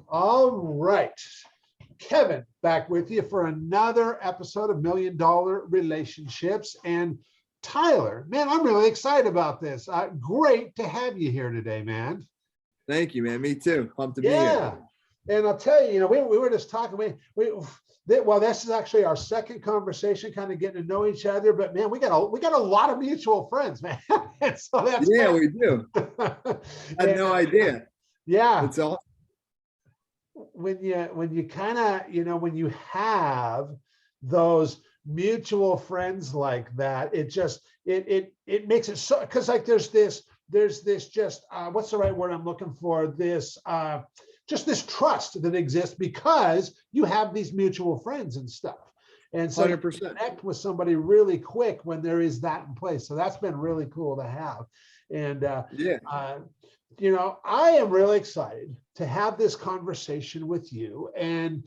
All right. Kevin, back with you for another episode of Million Dollar Relationships. And Tyler, man, I'm really excited about this. Great to have you here today, man. Thank you, man. Me too. Pumped to be Yeah. here. And I'll tell you, we were just talking, well, this is actually our second conversation, kind of getting to know each other, but man, we got a lot of mutual friends, man. And so that's Yeah, we do. I had no idea. Yeah. It's all When you kind of, when you have those mutual friends like that, it just it makes it so, because like there's this just what's the right word I'm looking for, this just this trust that exists because you have these mutual friends and stuff. And so 100%. you connect with somebody really quick when there is that in place. So that's been really cool to have. And yeah. I am really excited to have this conversation with you and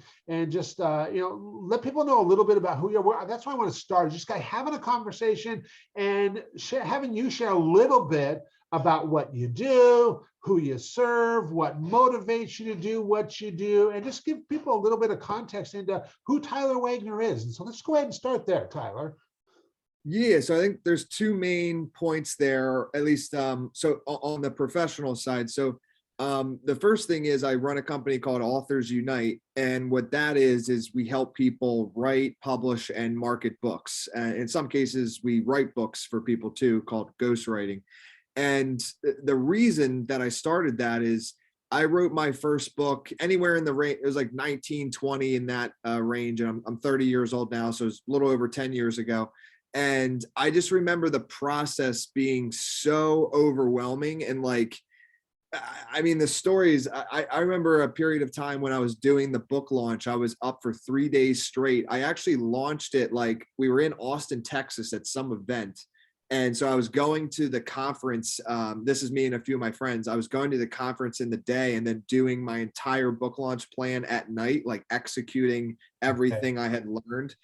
just let people know a little bit about who you are. That's why I want to start, just having a conversation and having you share a little bit about what you do, who you serve, what motivates you to do what you do, and just give people a little bit of context into who Tyler Wagner is. And so let's go ahead and start there, Tyler. Yeah, so I think there's two main points there, at least so on the professional side. So the first thing is I run a company called Authors Unite, and what that is we help people write, publish, and market books. In some cases, we write books for people too, called ghostwriting. And the reason that I started that is I wrote my first book anywhere in the range, it was like 19, 20 in that range. And I'm 30 years old now, so it's a little over 10 years ago. And I just remember the process being so overwhelming. And like, I mean, the stories, I remember a period of time when I was doing the book launch, I was up for 3 days straight. I actually launched it, like we were in Austin, Texas at some event. And so I was going to the conference. This is me and a few of my friends. I was going to the conference in the day and then doing my entire book launch plan at night, like executing everything I had learned.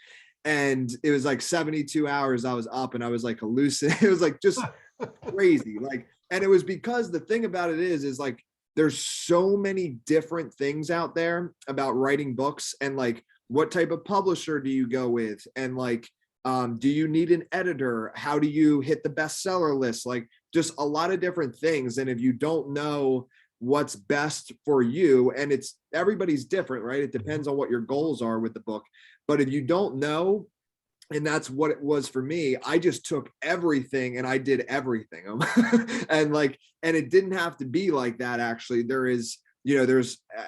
And it was like 72 hours I was up and I was like hallucinating. It was like just crazy. Like, and it was because the thing about it is like, there's so many different things out there about writing books, and like, what type of publisher do you go with? And like, do you need an editor? How do you hit the bestseller list? Like, just a lot of different things. And if you don't know what's best for you, and it's everybody's different, right? It depends on what your goals are with the book. But if you don't know, and that's what it was for me, I just took everything and I did everything. and it didn't have to be like that. Actually, there's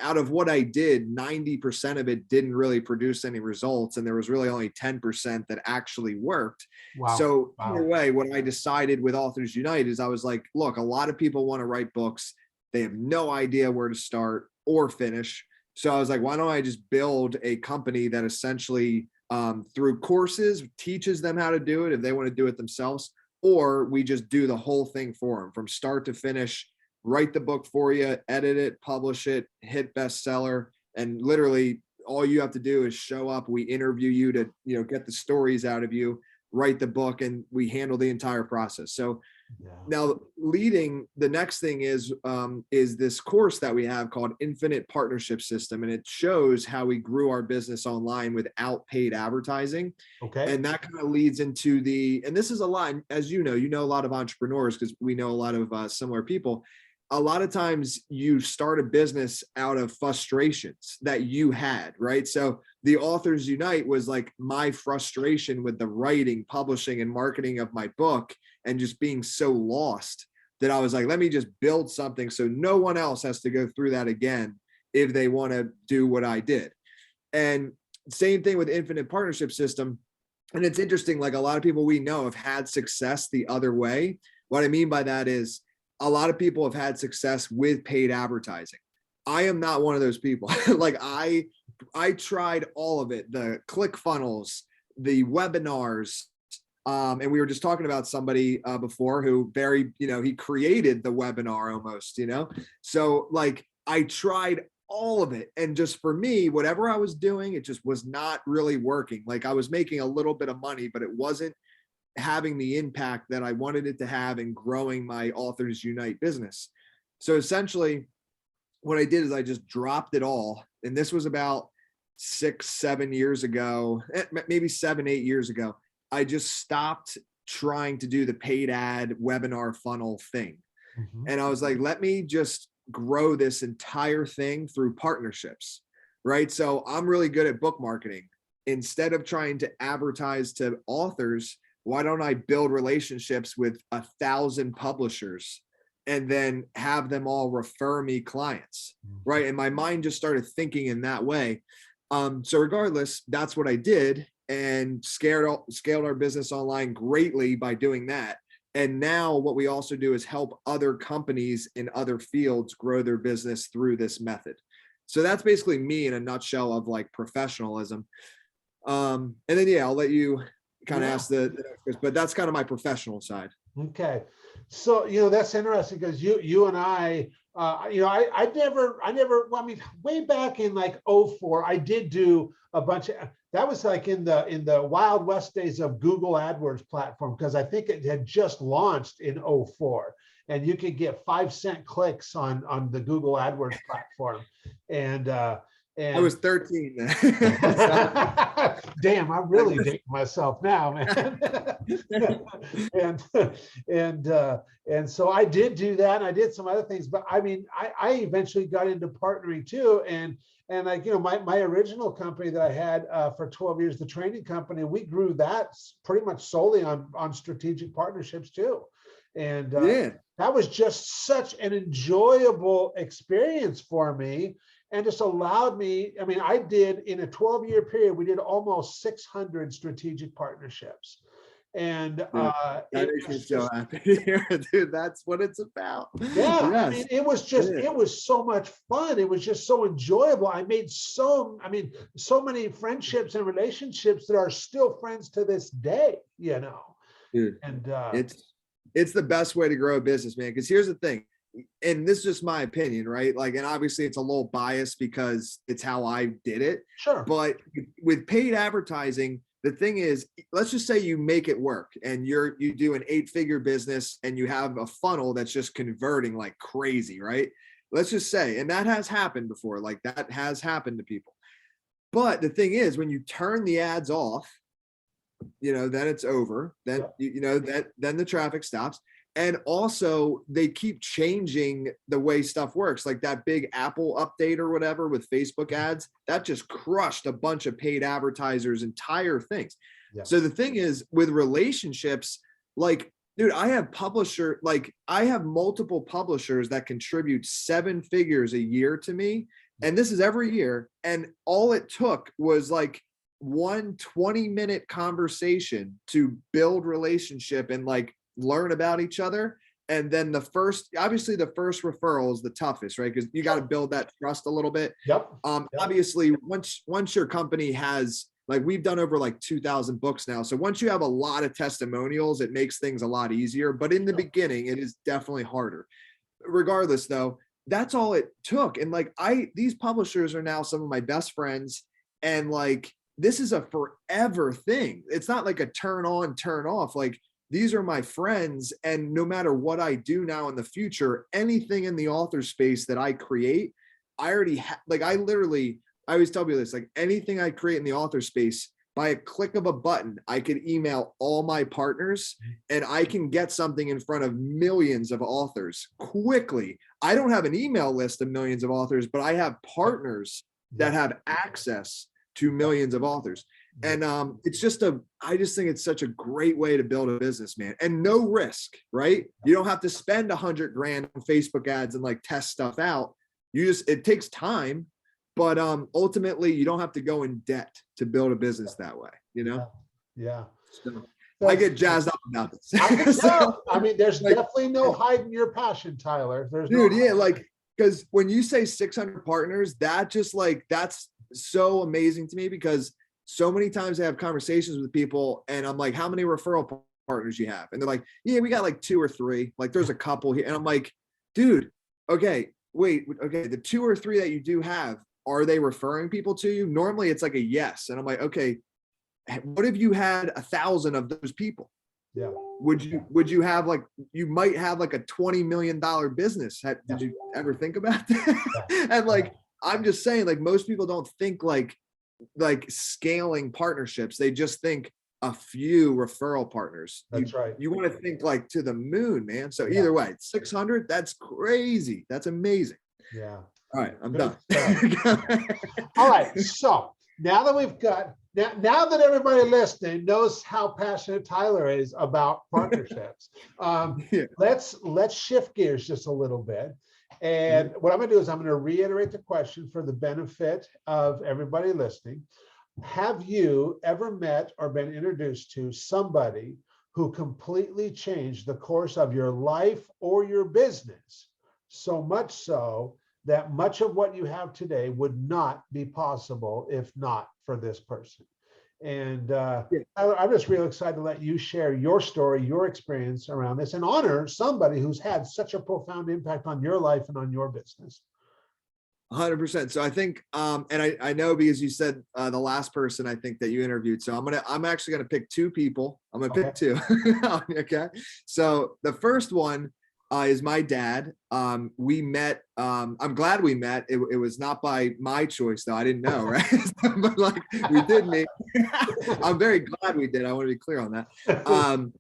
out of what I did, 90% of it didn't really produce any results. And there was really only 10% that actually worked. Wow. So Wow. Either way, what I decided with Authors Unite is I was like, look, a lot of people want to write books. They have no idea where to start or finish. So I was like, why don't I just build a company that essentially through courses teaches them how to do it if they want to do it themselves, or we just do the whole thing for them from start to finish, write the book for you, edit it, publish it, hit bestseller. And literally all you have to do is show up. We interview you to, get the stories out of you, write the book, and we handle the entire process. So now leading, the next thing is this course that we have called Infinite Partnership System. And it shows how we grew our business online without paid advertising. Okay. And that kind of leads into and this is a lot, as you know a lot of entrepreneurs, because we know a lot of similar people. A lot of times you start a business out of frustrations that you had, right? So the Authors Unite was like my frustration with the writing, publishing, and marketing of my book, and just being so lost that I was like, let me just build something so no one else has to go through that again if they want to do what I did. And same thing with Infinite Partnership System. And it's interesting, like a lot of people we know have had success the other way. What I mean by that is a lot of people have had success with paid advertising. I am not one of those people. Like I tried all of it, the ClickFunnels, the webinars. And we were just talking about somebody before who he created the webinar almost, So like I tried all of it. And just for me, whatever I was doing, it just was not really working. Like I was making a little bit of money, but it wasn't having the impact that I wanted it to have in growing my Authors Unite business. So essentially what I did is I just dropped it all. And this was about 6-7 years ago, maybe 7-8 years ago. I just stopped trying to do the paid ad webinar funnel thing. And I was like, let me just grow this entire thing through partnerships, right? So I'm really good at book marketing. Instead of trying to advertise to authors, why don't I build relationships with 1,000 publishers and then have them all refer me clients, right? And my mind just started thinking in that way. So regardless, that's what I did, and scaled our business online greatly by doing that. And now what we also do is help other companies in other fields grow their business through this method. So that's basically me in a nutshell of like professionalism. And then, yeah, I'll let you kind of ask the but that's kind of my professional side. Okay. So, that's interesting because you and I, I never, well, I mean, way back in like 04, I did do a bunch of, that was like in the Wild West days of Google AdWords platform, because I think it had just launched in 04, and you could get 5-cent clicks on the Google AdWords platform. And I was 13 then. Damn, I'm really dating myself now, man. and so I did do that, and I did some other things, but I mean, I eventually got into partnering too, and like, my original company that I had for 12 years, the training company, we grew that pretty much solely on strategic partnerships too. And that was just such an enjoyable experience for me, and just allowed me, I mean, I did, in a 12-year period, we did almost 600 strategic partnerships. And that makes me so happy to hear, dude. That's what it's about. Yeah, Yes. I mean, it was just, it was so much fun. It was just so enjoyable. I made so many friendships and relationships that are still friends to this day, Dude, and it's the best way to grow a business, man. Because here's the thing, and this is just my opinion, right? Like, and obviously it's a little biased because it's how I did it. Sure. But with paid advertising, the thing is, let's just say you make it work and you do an 8-figure business and you have a funnel that's just converting like crazy, right? Let's just say, and that has happened before, like that has happened to people. But the thing is, when you turn the ads off, then it's over. Then, then the traffic stops. And also they keep changing the way stuff works. Like that big Apple update or whatever with Facebook ads, that just crushed a bunch of paid advertisers' entire things. Yeah. So the thing is with relationships, like, dude, I have multiple publishers that contribute 7 figures a year to me. And this is every year. And all it took was like one 20-minute conversation to build relationship and like learn about each other. And then obviously the first referral is the toughest, right? Because you got to build that trust a little bit. Yep. Obviously once your company has, like, we've done over like 2,000 books now. So once you have a lot of testimonials, it makes things a lot easier. But in the beginning, it is definitely harder. Regardless though, that's all it took. And like these publishers are now some of my best friends. And like, this is a forever thing. It's not like a turn on, turn off. Like, these are my friends, and no matter what I do now in the future, anything in the author space that I create, I already I always tell people this, like anything I create in the author space, by a click of a button, I could email all my partners and I can get something in front of millions of authors quickly. I don't have an email list of millions of authors, but I have partners that have access to millions of authors. And I just think it's such a great way to build a business, man. And no risk, right? You don't have to spend $100,000 on Facebook ads and like test stuff out. It takes time, but ultimately you don't have to go in debt to build a business that way, Yeah. So I get jazzed up about this. I can tell. I mean, there's definitely no hiding your passion, Tyler. Like, because when you say 600 partners, that's so amazing to me, because so many times I have conversations with people and I'm like, how many referral partners you have? And they're like, yeah, we got like 2 or 3. Like there's a couple here. And I'm like, dude, okay, wait, okay. The 2 or 3 that you do have, are they referring people to you? Normally it's like a yes. And I'm like, okay, what if you had 1,000 of those people? Yeah. Would you have like, you might have like a $20 million business. Did you ever think about that? Yeah. And like, I'm just saying, like, most people don't think like scaling partnerships. They just think a few referral partners. That's right. You want to think like to the moon, man. So Yeah. either way, 600, that's crazy. That's amazing. Yeah. All right, I'm Good done. stuff. All right. So now that we've got, now that everybody listening knows how passionate Tyler is about partnerships, Yeah. let's shift gears just a little bit. And what I'm going to do is I'm going to reiterate the question for the benefit of everybody listening. Have you ever met or been introduced to somebody who completely changed the course of your life or your business, so much so that much of what you have today would not be possible if not for this person? And I'm just real excited to let you share your story, your experience around this, and honor somebody who's had such a profound impact on your life and on your business. 100%. So I think, and I know because you said the last person I think that you interviewed. So I'm actually gonna pick two people. I'm gonna pick two. Okay. So the first one is my dad. We met. I'm glad we met. It was not by my choice though. I didn't know, right? But like we did meet. I'm very glad we did. I want to be clear on that.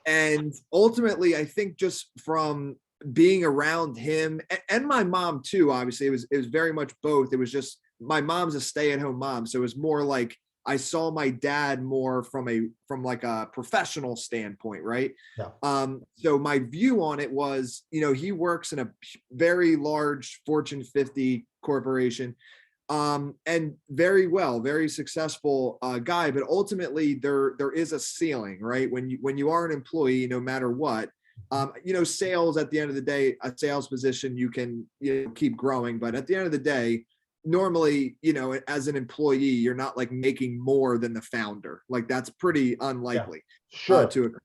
And ultimately, I think just from being around him and my mom too, obviously it was very much both. It was just, my mom's a stay-at-home mom, so it was more like I saw my dad more from like a professional standpoint, right? Yeah. So my view on it was, he works in a very large Fortune 50 corporation, and very successful guy, but ultimately there is a ceiling, right? When you are an employee, no matter what, sales, at the end of the day, a sales position, you can keep growing, but at the end of the day, normally, as an employee, you're not like making more than the founder. Like that's pretty unlikely. Yeah. Sure. To occur.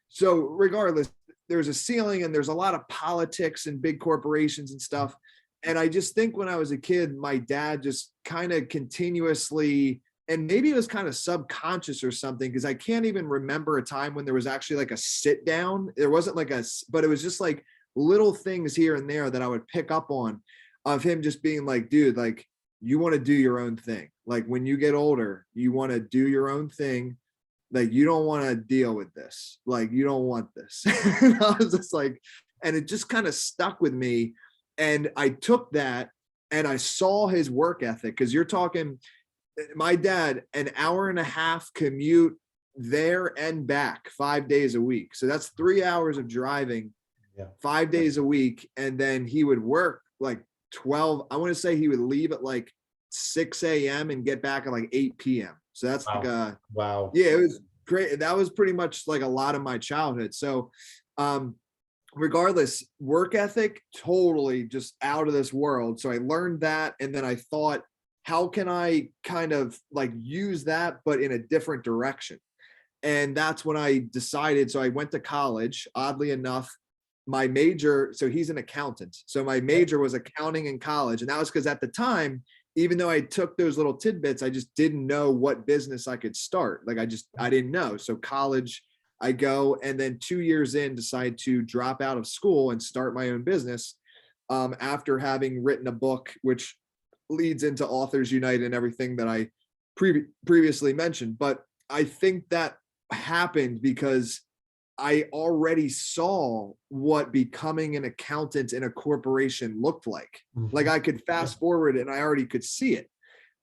So regardless, there's a ceiling and there's a lot of politics and big corporations and stuff. And I just think when I was a kid, my dad just kind of continuously, and maybe it was kind of subconscious or something, because I can't even remember a time when there was actually like a sit down. There wasn't like but it was just like little things here and there that I would pick up on of him just being like, dude, like you want to do your own thing. Like when you get older, you want to do your own thing. Like you don't want to deal with this. Like you don't want this. And I was just like, and it just kind of stuck with me. And I took that and I saw his work ethic, because you're talking, my dad, an hour and a half commute there and back 5 days a week. So that's 3 hours of driving 5 days a week. And then he would work like 12. I want to say he would leave at like 6 a.m. and get back at like 8 p.m. So that's like wow. Yeah, it was great. That was pretty much like a lot of my childhood. So regardless, work ethic, totally just out of this world. So I learned that. And then I thought, how can I kind of like use that, but in a different direction? And that's when I decided. So I went to college, oddly enough, my major, so he's an accountant. So my major was accounting in college. And that was because at the time, even though I took those little tidbits, I just didn't know what business I could start. Like I didn't know. So college, I go, and then 2 years in, decide to drop out of school and start my own business, after having written a book, which leads into Authors Unite and everything that I previously mentioned. But I think that happened because I already saw what becoming an accountant in a corporation looked like. Like I could fast forward and I already could see it.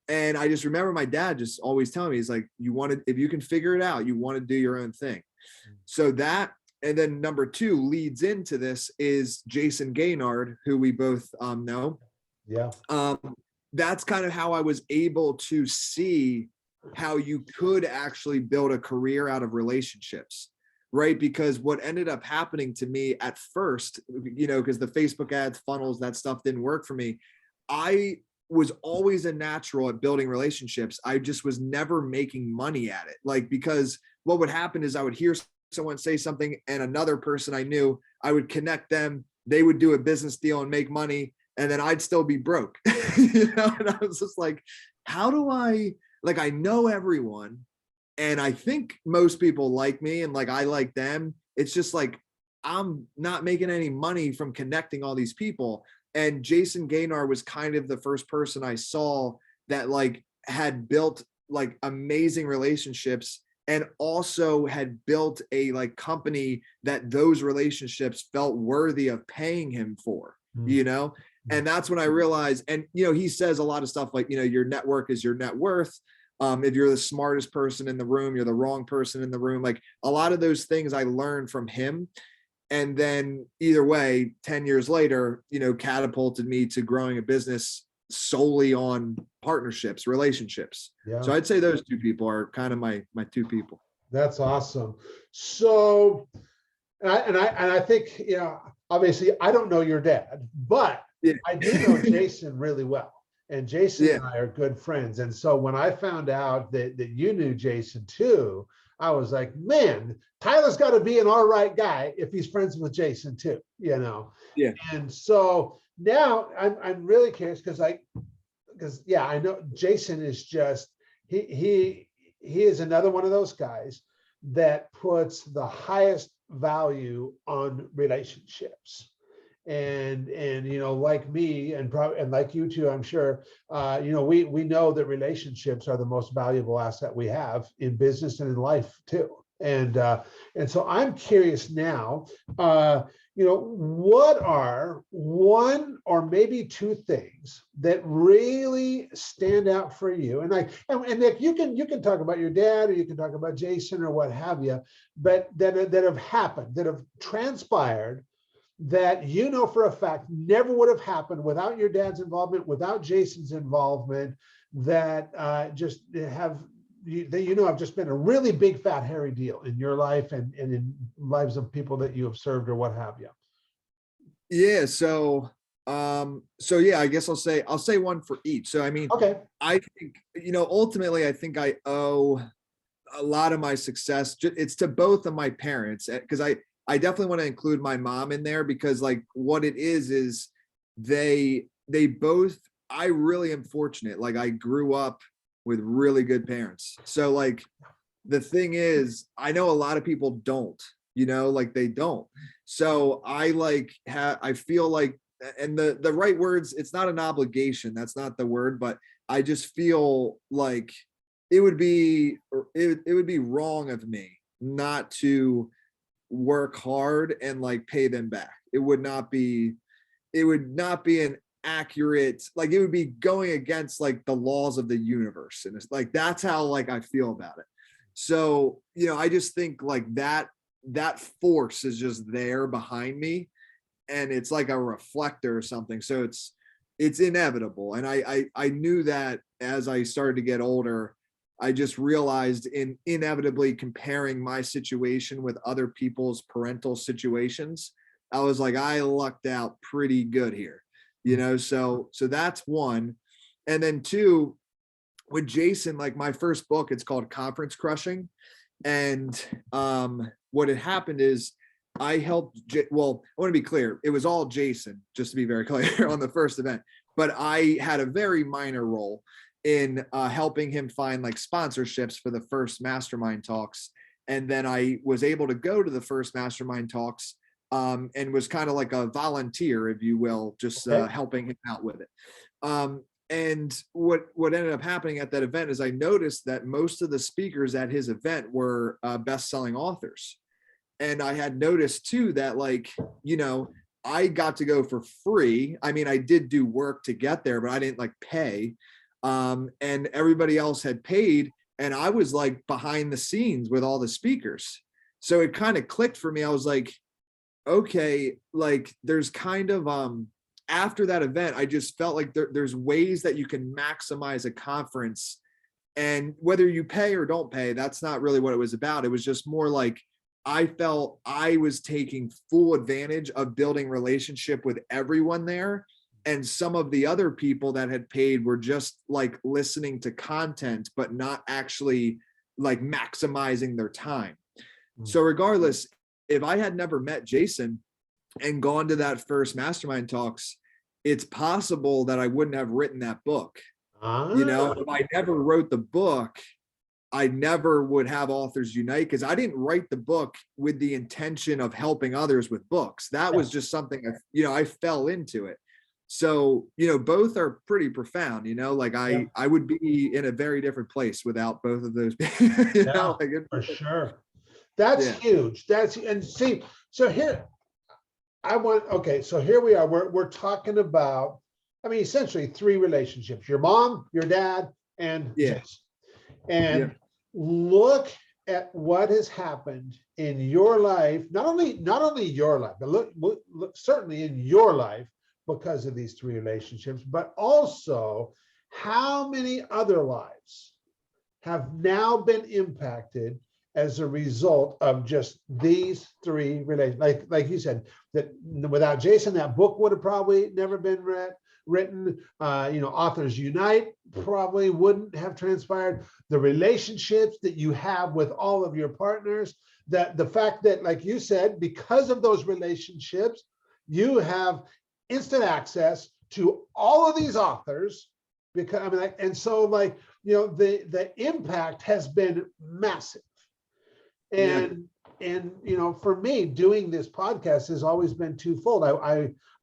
And I just remember my dad just always telling me, he's like, if you can figure it out, you want to do your own thing. So that, and then number two leads into this is Jason Gaynard, who we both know. Yeah. That's kind of how I was able to see how you could actually build a career out of relationships, right? Because what ended up happening to me at first, because the Facebook ads, funnels, that stuff didn't work for me. I was always a natural at building relationships. I just was never making money at it. Like, because what would happen is I would hear someone say something and another person I knew, I would connect them. They would do a business deal and make money. And then I'd still be broke, And I was just like, how do I know everyone, And I think most people like me and like I like them. It's just like I'm not making any money from connecting all these people. And Jason Gaynor was kind of the first person I saw that like had built like amazing relationships and also had built a like company that those relationships felt worthy of paying him for, you know? And that's when I realized, and you know, he says a lot of stuff like, you know, your network is your net worth. If you're the smartest person in the room, you're the wrong person in the room. Like a lot of those things I learned from him. And then either way, 10 years later, you know, catapulted me to growing a business solely on partnerships, relationships. Yeah. So I'd say those two people are kind of my two people. That's awesome. So, and I think, you know, obviously I don't know your dad, but Yeah. I do know Jason really well. And Jason Yeah. and I are good friends. And so when I found out that you knew Jason too, I was like, man, Tyler's got to be an all right guy if he's friends with Jason too, you know? Yeah. And so now I'm really curious because yeah, I know Jason is just, he is another one of those guys that puts the highest value on relationships. And you know, like me and probably and like you too, I'm sure, you know, we know that relationships are the most valuable asset we have in business and in life too. And so I'm curious now, you know, what are one or maybe two things that really stand out for you? And Nick, you can talk about your dad, or you can talk about Jason, or what have you, but that have happened, that have transpired, that you know for a fact never would have happened without your dad's involvement, without Jason's involvement, that just have that you know have just been a really big fat hairy deal in your life and in lives of people that you have served or what have you. Yeah. So yeah, I guess I'll say one for each. So I mean, Okay. I think, you know, ultimately I think I owe a lot of my success. It's to both of my parents, because I definitely want to include my mom in there, because like what it is they both, I really am fortunate. Like I grew up with really good parents. So like the thing is, I know a lot of people don't, you know, like they don't. So I like I feel like, and the right words, it's not an obligation, that's not the word, but I just feel like it would be it would be wrong of me not to work hard and like pay them back. It would not be an accurate, like it would be going against like the laws of the universe. And it's like, that's how like I feel about it. So, you know, I just think like that force is just there behind me, and it's like a reflector or something. So it's inevitable. And I knew that as I started to get older. I just realized in inevitably comparing my situation with other people's parental situations, I was like, I lucked out pretty good here, you know? So that's one. And then two, with Jason, like my first book, it's called Conference Crushing. And what had happened is I helped, well, I want to be clear. It was all Jason, just to be very clear, on the first event, but I had a very minor role in helping him find like sponsorships for the first mastermind talks. And then I was able to go to the first mastermind talks, and was kind of like a volunteer, if you will, just helping him out with it. And what ended up happening at that event is I noticed that most of the speakers at his event were best-selling authors. And I had noticed too that, like, you know, I got to go for free. I mean, I did do work to get there, but I didn't like pay. And everybody else had paid, and I was like behind the scenes with all the speakers. So it kind of clicked for me. I was like, okay, like there's kind of after that event, I just felt like there's ways that you can maximize a conference, and whether you pay or don't pay, that's not really what it was about. It was just more like I felt I was taking full advantage of building relationship with everyone there. And some of the other people that had paid were just like listening to content, but not actually like maximizing their time. So regardless, if I had never met Jason and gone to that first mastermind talks, it's possible that I wouldn't have written that book. You know, if I never wrote the book, I never would have Authors Unite because I didn't write the book with the intention of helping others with books. That was just something I fell into it. So, both are pretty profound, like I would be in a very different place without both of those. For sure. That's huge. And see, so here so here we are. We're talking about, essentially 3 relationships: your mom, your dad, and Jason. And look at what has happened in your life, not only your life, but look certainly in your life because of these 3 relationships, but also how many other lives have now been impacted as a result of just these 3 relationships. Like you said, that without Jason, that book would have probably never been written. Authors Unite probably wouldn't have transpired. The relationships that you have with all of your partners, that the fact that, like you said, because of those relationships, you have instant access to all of these authors. Because the impact has been massive. And for me, doing this podcast has always been twofold.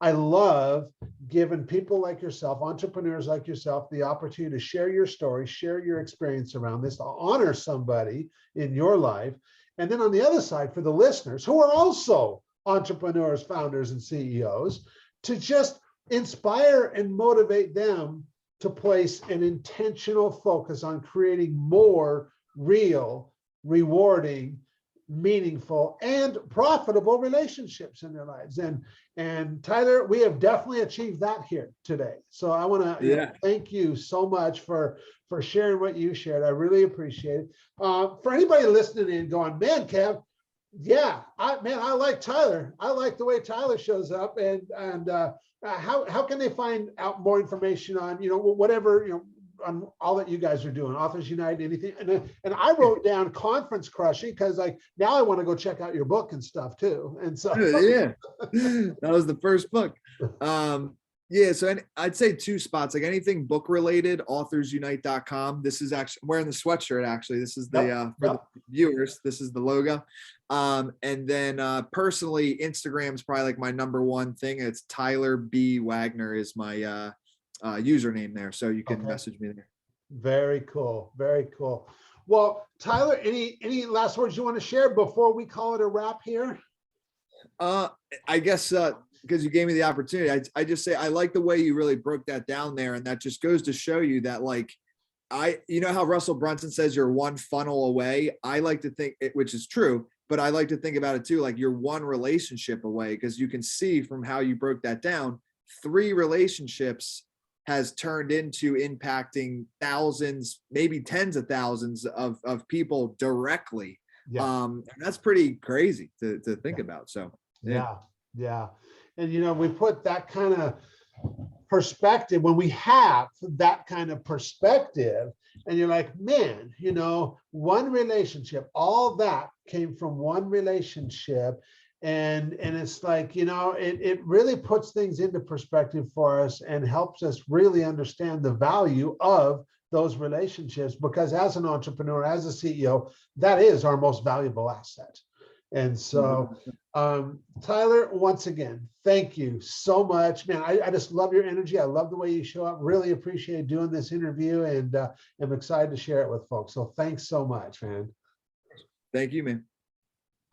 I love giving people like yourself, entrepreneurs like yourself, the opportunity to share your story, share your experience around this, to honor somebody in your life. And then on the other side, for the listeners who are also entrepreneurs, founders, and CEOs, to just inspire and motivate them to place an intentional focus on creating more real, rewarding, meaningful, and profitable relationships in their lives. And Tyler, we have definitely achieved that here today. So I want to thank you so much for sharing what you shared. I really appreciate it. For anybody listening in going, man, Kev, I like Tyler. I like the way Tyler shows up. And how can they find out more information on, whatever, on all that you guys are doing, Authors Unite, anything? And I wrote down Conference Crushing because now I want to go check out your book and stuff too. And so that was the first book. So I'd say 2 spots, like anything book related, authorsunite.com. This is actually, I'm wearing the sweatshirt actually. This is the for the viewers, this is the logo. And then personally, Instagram's probably like my #1 thing. It's Tyler B. Wagner is my username there, so you can message me there. Very cool. Very cool. Well, Tyler, any last words you want to share before we call it a wrap here? I guess because you gave me the opportunity, I just say I like the way you really broke that down there, and that just goes to show you that, like, how Russell Brunson says you're 1 funnel away. I like to think which is true, but I like to think about it too, like you're 1 relationship away, because you can see from how you broke that down, 3 relationships has turned into impacting thousands, maybe tens of thousands of people directly. And that's pretty crazy to think about. So yeah. And we put that kind of perspective, when we have that kind of perspective, and you're like, man, 1 relationship, all that came from 1 relationship. And it's like, it really puts things into perspective for us and helps us really understand the value of those relationships, because as an entrepreneur, as a CEO, that is our most valuable asset. And so, Tyler, once again, thank you so much, man. I just love your energy. I love the way you show up. Really appreciate doing this interview, and I'm excited to share it with folks. So thanks so much, man. Thank you, man.